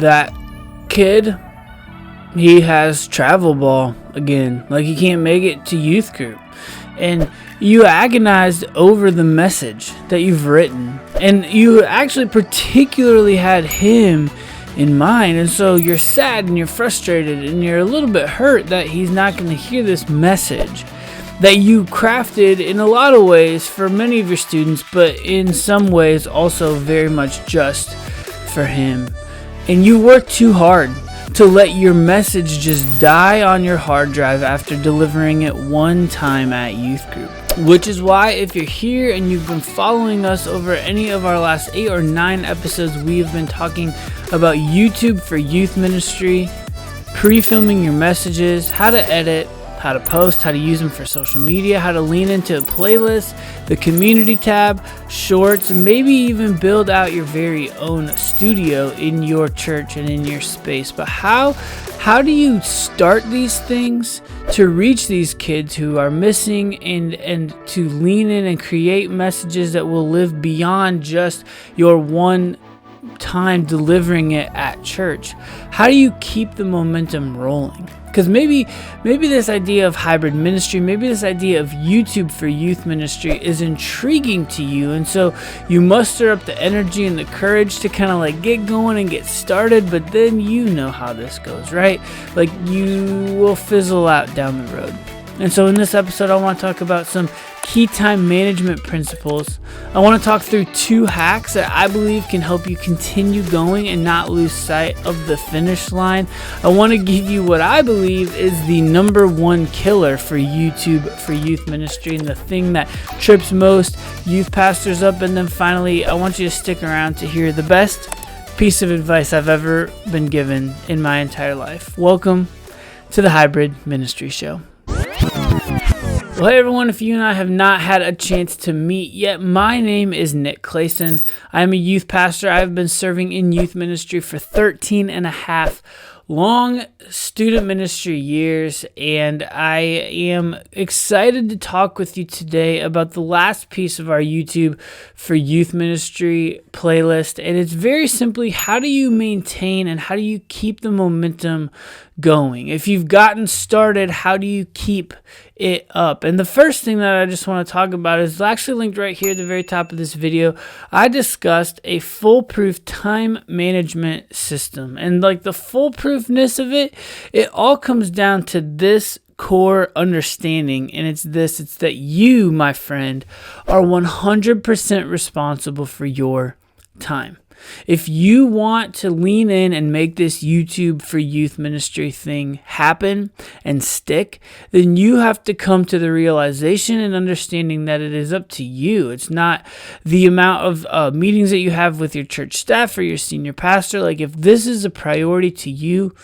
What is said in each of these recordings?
that kid, he has travel ball again. Like, he can't make it to youth group. And you agonized over the message that you've written. And you actually particularly had him in mind. And so you're sad and you're frustrated and you're a little bit hurt that he's not going to hear this message that you crafted in a lot of ways for many of your students, but in some ways also very much just for him. And you worked too hard to let your message just die on your hard drive after delivering it one time at youth group. Which is why, if you're here and you've been following us over any of our last 8 or 9 episodes, we have been talking about YouTube for youth ministry, pre-filming your messages, how to edit, how to post, how to use them for social media, how to lean into a playlist, the community tab, shorts, and maybe even build out your very own studio in your church and in your space. But how do you start these things to reach these kids who are missing and to lean in and create messages that will live beyond just your one time delivering it at church? How do you keep the momentum rolling? Because maybe this idea of hybrid ministry, maybe this idea of YouTube for youth ministry is intriguing to you, and so you muster up the energy and the courage to kind of like get going and get started, but then you know how this goes, right? Like, you will fizzle out down the road. And so in this episode, I want to talk about some key time management principles. I want to talk through 2 hacks that I believe can help you continue going and not lose sight of the finish line. I want to give you what I believe is the number 1 killer for YouTube for youth ministry and the thing that trips most youth pastors up. And then finally, I want you to stick around to hear the best piece of advice I've ever been given in my entire life. Welcome to the Hybrid Ministry Show. Well, hey everyone, if you and I have not had a chance to meet yet, my name is Nick Clayson. I'm a youth pastor. I've been serving in youth ministry for 13 and a half long student ministry years, and I am excited to talk with you today about the last piece of our YouTube for youth ministry playlist. And it's very simply, how do you maintain and how do you keep the momentum going? If you've gotten started, how do you keep it up? And the first thing that I just want to talk about is actually linked right here at the very top of this video. I discussed a foolproof time management system, and like the foolproofness of it all comes down to this core understanding, and it's that you, my friend, are 100% responsible for your time. If you want to lean in and make this YouTube for youth ministry thing happen and stick, then you have to come to the realization and understanding that it is up to you. It's not the amount of meetings that you have with your church staff or your senior pastor. Like, if this is a priority to you,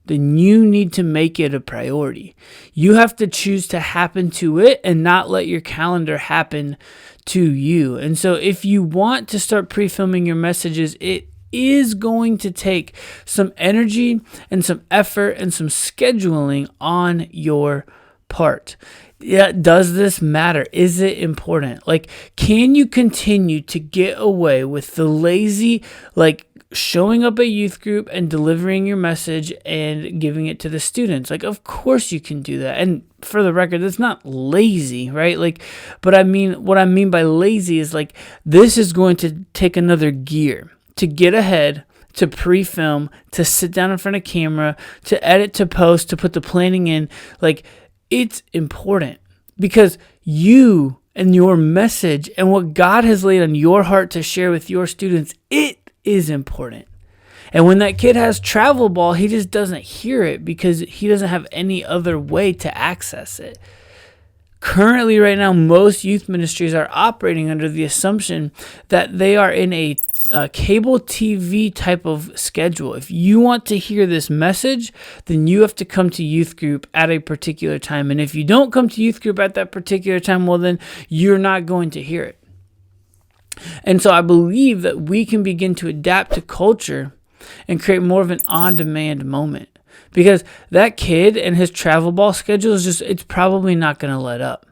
then you need to make it a priority. You have to choose to happen to it and not let your calendar happen to you. And so if you want to start pre-filming your messages, it is going to take some energy and some effort and some scheduling on your part. Yeah, does this matter? Is it important? Like, can you continue to get away with the lazy, like, showing up at youth group and delivering your message and giving it to the students? Like, of course you can do that. And for the record, that's not lazy, right? Like, but I mean, what I mean by lazy is like, this is going to take another gear to get ahead, to pre-film, to sit down in front of camera, to edit, to post, to put the planning in. Like, it's important because you and your message and what God has laid on your heart to share with your students, it is important. And when that kid has travel ball, he just doesn't hear it because he doesn't have any other way to access it. Currently, right now, most youth ministries are operating under the assumption that they are in a cable TV type of schedule. If you want to hear this message, then you have to come to youth group at a particular time. And if you don't come to youth group at that particular time, well, then you're not going to hear it. And so I believe that we can begin to adapt to culture and create more of an on-demand moment, because that kid and his travel ball schedule is it's probably not going to let up.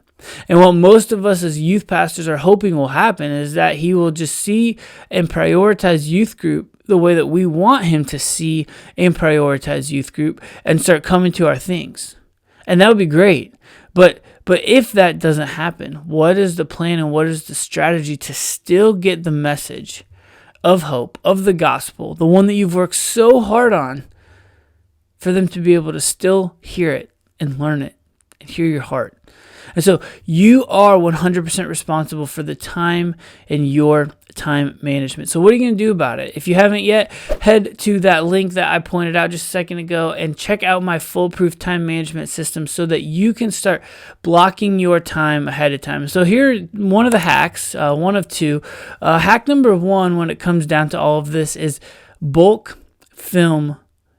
And what most of us as youth pastors are hoping will happen is that he will just see and prioritize youth group the way that we want him to see and prioritize youth group and start coming to our things. And that would be great. But if that doesn't happen, what is the plan and what is the strategy to still get the message of hope, of the gospel, the one that you've worked so hard on, for them to be able to still hear it and learn it and hear your heart? And so you are 100% responsible for the time and your time management. So what are you going to do about it? If you haven't yet, head to that link that I pointed out just a second ago and check out my foolproof time management system so that you can start blocking your time ahead of time. So here, one of the hacks, one of two. Hack number one, when it comes down to all of this, is bulk film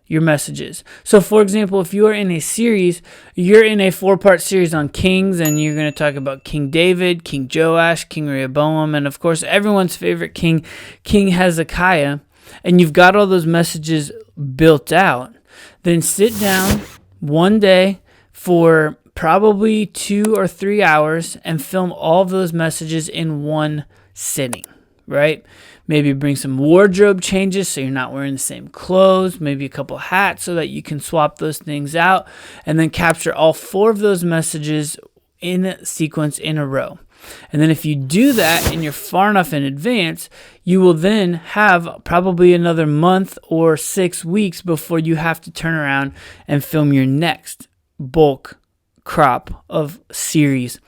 your messages. So for example, if you are in a series, you're in a 4-part series on kings, and you're going to talk about King David, King Joash, King Rehoboam, and of course everyone's favorite king, King Hezekiah, and you've got all those messages built out, then sit down one day for probably 2 or 3 hours and film all of those messages in one sitting, right? Maybe bring some wardrobe changes so you're not wearing the same clothes, maybe a couple hats so that you can swap those things out, and then capture all 4 of those messages in sequence in a row. And then if you do that and you're far enough in advance, you will then have probably another month or 6 weeks before you have to turn around and film your next bulk crop of series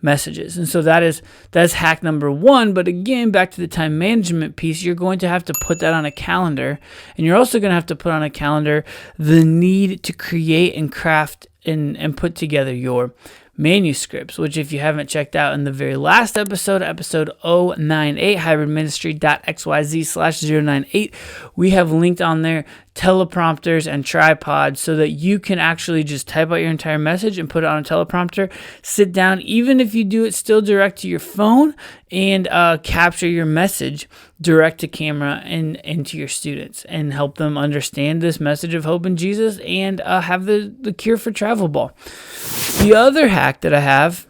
messages. And so that's hack number one. But again, back to the time management piece, you're going to have to put that on a calendar, and you're also going to have to put on a calendar the need to create and craft and put together your manuscripts, which if you haven't checked out in the very last episode 098, hybridministry.xyz/098, we have linked on there teleprompters and tripods so that you can actually just type out your entire message and put it on a teleprompter, sit down, even if you do it still direct to your phone, and capture your message direct to camera and to your students and help them understand this message of hope in Jesus and have the cure for travel ball. The other hack that I have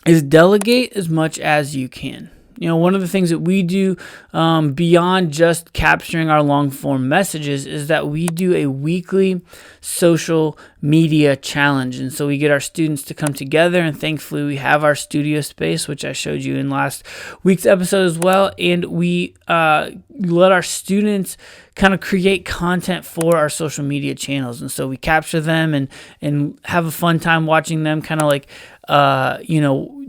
is delegate as much as you can. You know, one of the things that we do beyond just capturing our long form messages is that we do a weekly social media challenge. And so we get our students to come together, and thankfully we have our studio space, which I showed you in last week's episode as well. And we let our students kind of create content for our social media channels. And so we capture them and have a fun time watching them kind of like,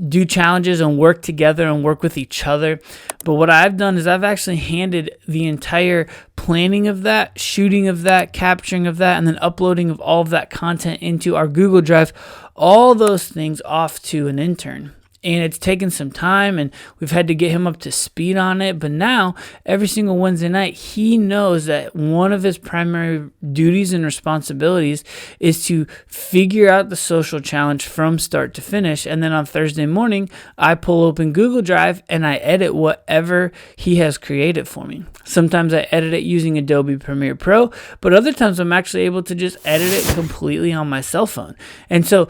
do challenges and work together and work with each other. But what I've done is I've actually handed the entire planning of that, shooting of that, capturing of that, and then uploading of all of that content into our Google Drive, all those things off to an intern. And it's taken some time, and we've had to get him up to speed on it. But now, every single Wednesday night, he knows that one of his primary duties and responsibilities is to figure out the social challenge from start to finish. And then on Thursday morning, I pull open Google Drive and I edit whatever he has created for me. Sometimes I edit it using Adobe Premiere Pro, but other times I'm actually able to just edit it completely on my cell phone. And so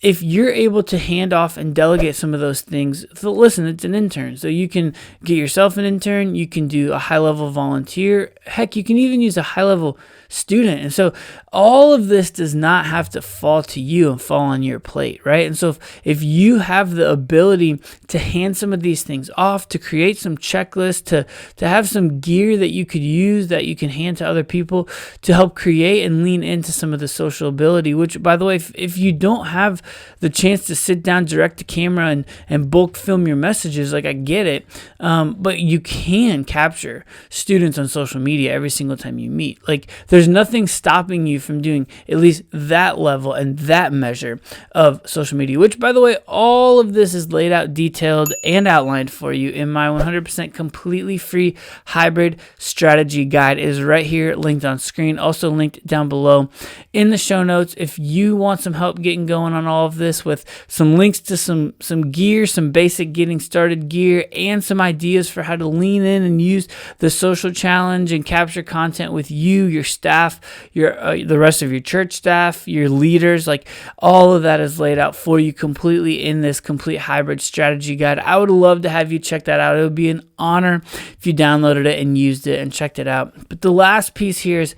if you're able to hand off and delegate some of those things, so listen, it's an intern. So you can get yourself an intern. You can do a high-level volunteer. Heck, you can even use a high-level student. And so all of this does not have to fall to you and fall on your plate, right? And so if you have the ability to hand some of these things off, to create some checklists, to have some gear that you could use that you can hand to other people to help create and lean into some of the social ability, which, by the way, if you don't have the chance to sit down direct to camera and bulk film your messages, like I get it, but you can capture students on social media every single time you meet. Like there's nothing stopping you from doing at least that level and that measure of social media, which, by the way, all of this is laid out, detailed, and outlined for you in my 100% completely free hybrid strategy guide. It is right here linked on screen, also linked down below in the show notes. If you want some help getting going on all all of this with some links to some gear, some basic getting started gear, and some ideas for how to lean in and use the social challenge and capture content with you, your staff, the rest of your church staff, your leaders. Like, all of that is laid out for you completely in this complete hybrid strategy guide. I would love to have you check that out. It would be an honor if you downloaded it and used it and checked it out. But the last piece here is,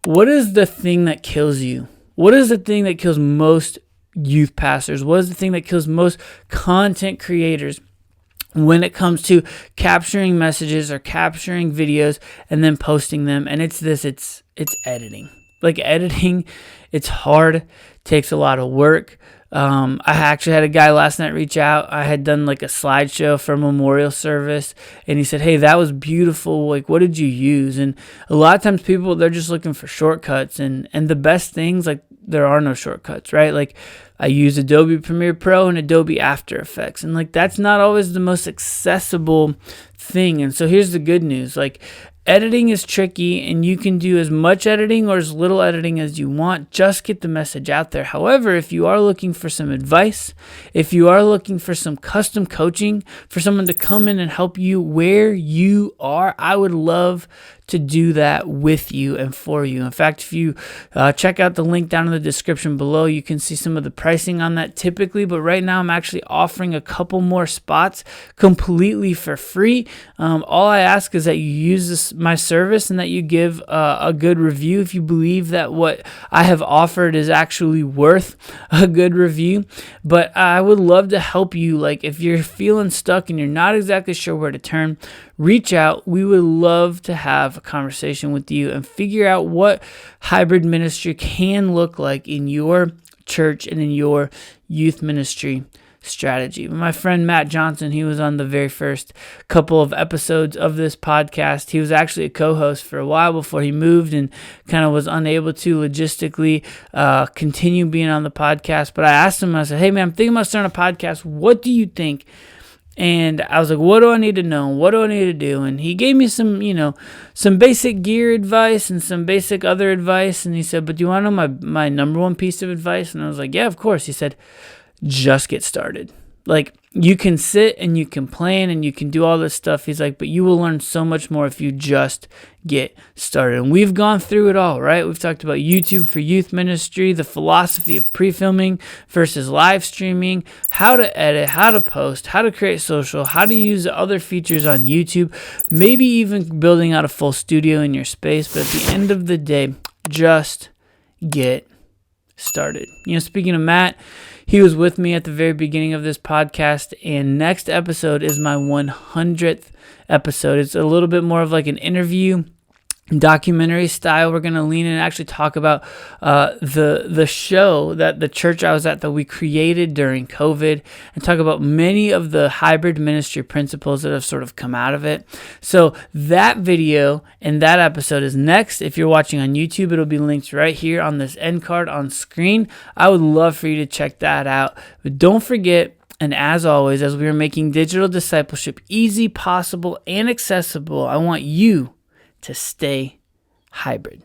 what is the thing that kills you? What is the thing that kills most youth pastors? What is the thing that kills most content creators when it comes to capturing messages or capturing videos and then posting them? And it's editing. Like, editing, it's hard, takes a lot of work. I actually had a guy last night reach out. I had done like a slideshow for a memorial service, and he said, "Hey, that was beautiful. Like, what did you use?" And a lot of times people, they're just looking for shortcuts, and the best things, like, there are no shortcuts, right? Like, I use Adobe Premiere Pro and Adobe After Effects, and like, that's not always the most accessible thing. And so here's the good news. Like, editing is tricky, and you can do as much editing or as little editing as you want. Just get the message out there. However, if you are looking for some advice, if you are looking for some custom coaching, for someone to come in and help you where you are, I would love to do that with you and for you. In fact, if you check out the link down in the description below, you can see some of the pricing on that typically. But right now, I'm actually offering a couple more spots completely for free. All I ask is that you use my service and that you give a good review if you believe that what I have offered is actually worth a good review. But I would love to help you. Like, if you're feeling stuck and you're not exactly sure where to turn, reach out. We would love to have a conversation with you and figure out what hybrid ministry can look like in your church and in your youth ministry strategy. My friend Matt Johnson, he was on the very first couple of episodes of this podcast. He was actually a co-host for a while before he moved and kind of was unable to logistically continue being on the podcast. But I asked him, I said, "Hey man, I'm thinking about starting a podcast. What do you think?" And I was like, "What do I need to know? What do I need to do?" And he gave me some basic gear advice and some basic other advice. And he said, "But do you want to know my number one piece of advice?" And I was like, "Yeah, of course." He said, "Just get started. Like, you can sit and you can plan and you can do all this stuff." He's like, "But you will learn so much more if you just get started." And we've gone through it all, right? We've talked about YouTube for youth ministry, the philosophy of pre-filming versus live streaming, how to edit, how to post, how to create social, how to use the other features on YouTube, maybe even building out a full studio in your space. But at the end of the day, just get started. Speaking of Matt, he was with me at the very beginning of this podcast, and next episode is my 100th episode. It's a little bit more of like an interview, documentary style. We're going to lean in and actually talk about the show that the church I was at that we created during COVID, and talk about many of the hybrid ministry principles that have sort of come out of it. So that video and that episode is next. If you're watching on YouTube, it'll be linked right here on this end card on screen. I would love for you to check that out. But don't forget, and as always, as we are making digital discipleship easy, possible, and accessible, I want you to stay hybrid.